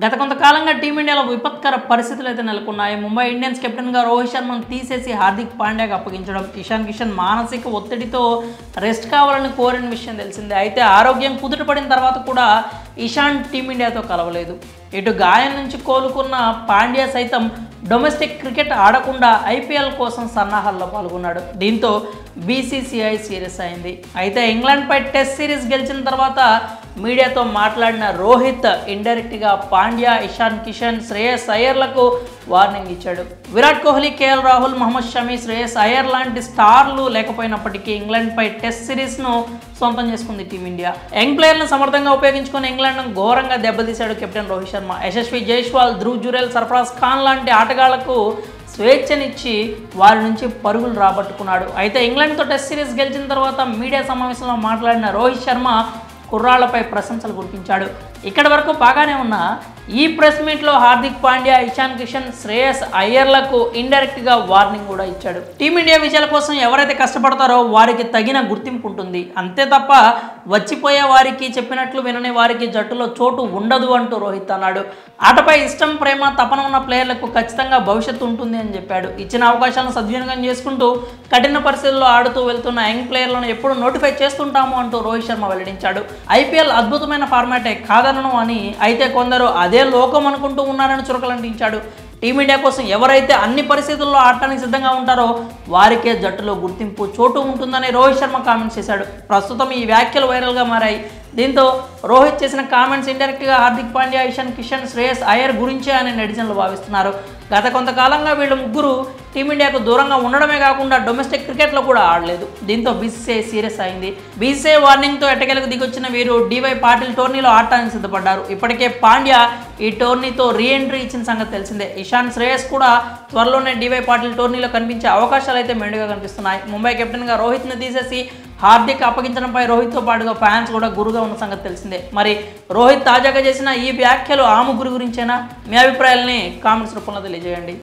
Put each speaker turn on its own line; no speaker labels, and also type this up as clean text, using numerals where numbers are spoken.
గత కొంతకాలంగా టీమిండియాలో విపత్కర పరిస్థితులు అయితే నెలకొన్నాయి. ముంబై ఇండియన్స్ కెప్టెన్గా రోహిత్ శర్మను తీసేసి హార్దిక్ పాండ్యాకి అప్పగించడం, ఇషాన్ కిషన్ మానసిక ఒత్తిడితో రెస్ట్ కావాలని కోరిన విషయం తెలిసిందే. అయితే ఆరోగ్యం కుదుటపడిన తర్వాత కూడా ఇషాన్ టీమిండియాతో కలవలేదు. ఇటు గాయం నుంచి కోలుకున్న పాండ్యా సైతం డొమెస్టిక్ క్రికెట్ ఆడకుండా ఐపీఎల్ కోసం సన్నాహాల్లో పాల్గొన్నాడు. దీంతో బీసీసీఐ సీరియస్ అయింది. అయితే ఇంగ్లాండ్పై టెస్ట్ సిరీస్ గెలిచిన తర్వాత మీడియాతో మాట్లాడిన రోహిత్ ఇండైరెక్ట్గా పాండ్యా, ఇషాన్ కిషన్, శ్రేయస్ అయ్యర్లకు వార్నింగ్ ఇచ్చాడు. విరాట్ కోహ్లీ, కేఎల్ రాహుల్, మహమ్మద్ షమి, శ్రేయస్ అయ్యర్ లాంటి స్టార్లు లేకపోయినప్పటికీ ఇంగ్లాండ్పై టెస్ట్ సిరీస్ను సొంతం చేసుకుంది టీమిండియా. యంగ్ ప్లేయర్లను సమర్థంగా ఉపయోగించుకుని ఇంగ్లాండ్ను ఘోరంగా దెబ్బతీశాడు కెప్టెన్ రోహిత్ శర్మ. యశస్వి జైస్వాల్, ధ్రువ్ జురేల్, సర్ఫరాజ్ ఖాన్ లాంటి ఆటగాళ్లకు స్వేచ్ఛనిచ్చి వారి నుంచి పరుగులు రాబట్టుకున్నాడు. అయితే ఇంగ్లాండ్తో టెస్ట్ సిరీస్ గెలిచిన తర్వాత మీడియా సమావేశంలో మాట్లాడిన రోహిత్ శర్మ కుర్రాళ్లపై ప్రశంసలు కురిపించాడు. ఇక్కడి వరకు బాగానే ఉన్న ఈ ప్రెస్ మీట్లో హార్దిక్ పాండ్యా, ఇషాన్ కిషన్, శ్రేయస్ అయ్యర్లకు ఇండైరెక్ట్గా వార్నింగ్ కూడా ఇచ్చాడు. టీమిండియా విజయాల కోసం ఎవరైతే కష్టపడతారో వారికి తగిన గుర్తింపు ఉంటుంది, అంతే తప్ప వచ్చిపోయే వారికి చెప్పినట్లు వినని వారికి జట్టులో చోటు ఉండదు అంటూ రోహిత్ అన్నాడు. ఆటపై ఇష్టం, ప్రేమ, తపన ఉన్న ప్లేయర్లకు ఖచ్చితంగా భవిష్యత్తు ఉంటుంది అని చెప్పాడు. ఇచ్చిన అవకాశాలను సద్వినియోగం చేసుకుంటూ కఠిన పరిస్థితుల్లో ఆడుతూ వెళ్తున్న యంగ్ ప్లేయర్లను ఎప్పుడు నోటిఫై చేస్తుంటాము అంటూ రోహిత్ శర్మ వెల్లడించాడు. ఐపీఎల్ అద్భుతమైన ఫార్మాటే, కాదనను అని, అయితే కొందరు అదే లోకం అనుకుంటూ ఉన్నారని చురకలంటించాడు. టీమిండియా కోసం ఎవరైతే అన్ని పరిస్థితుల్లో ఆడటానికి సిద్ధంగా ఉంటారో వారికే జట్టులో గుర్తింపు, చోటు ఉంటుందని రోహిత్ శర్మ కామెంట్స్ చేశాడు. ప్రస్తుతం ఈ వ్యాఖ్యలు వైరల్గా మారాయి. దీంతో రోహిత్ చేసిన కామెంట్స్ ఇండైరెక్ట్గా హార్దిక్ పాండ్యా, ఇషాన్ కిషన్, శ్రేయస్ అయ్యర్ గురించే అని నెటిజన్లు భావిస్తున్నారు. గత కొంతకాలంగా వీళ్ళు ముగ్గురు టీమిండియాకు దూరంగా ఉండడమే కాకుండా డొమెస్టిక్ క్రికెట్లో కూడా ఆడలేదు. దీంతో బీసీసీఐ సీరియస్ అయింది. బీసీసీఐ వార్నింగ్తో ఎట్టకేలకు దిగొచ్చిన వీరు డివై పాటిల్ టోర్నీలో ఆడటానికి సిద్ధపడ్డారు. ఇప్పటికే పాండ్యా ఈ టోర్నీతో రీ ఎంట్రీ ఇచ్చిన సంగతి తెలిసిందే. ఇషాన్, శ్రేయస్ కూడా త్వరలోనే డివై పాటిల్ టోర్నీలో కనిపించే అవకాశాలు అయితే మెండుగా కనిపిస్తున్నాయి. ముంబై కెప్టెన్గా రోహిత్ని తీసేసి హార్దిక్ అప్పగించడంపై రోహిత్తో పాటుగా ఫ్యాన్స్ కూడా గురుగా ఉన్న సంగతి తెలిసిందే. మరి రోహిత్ తాజాగా చేసిన ఈ వ్యాఖ్యలు ఆ ముగ్గురు గురించేనా? మీ అభిప్రాయాలని కామెంట్స్ రూపంలో తెలియజేయండి.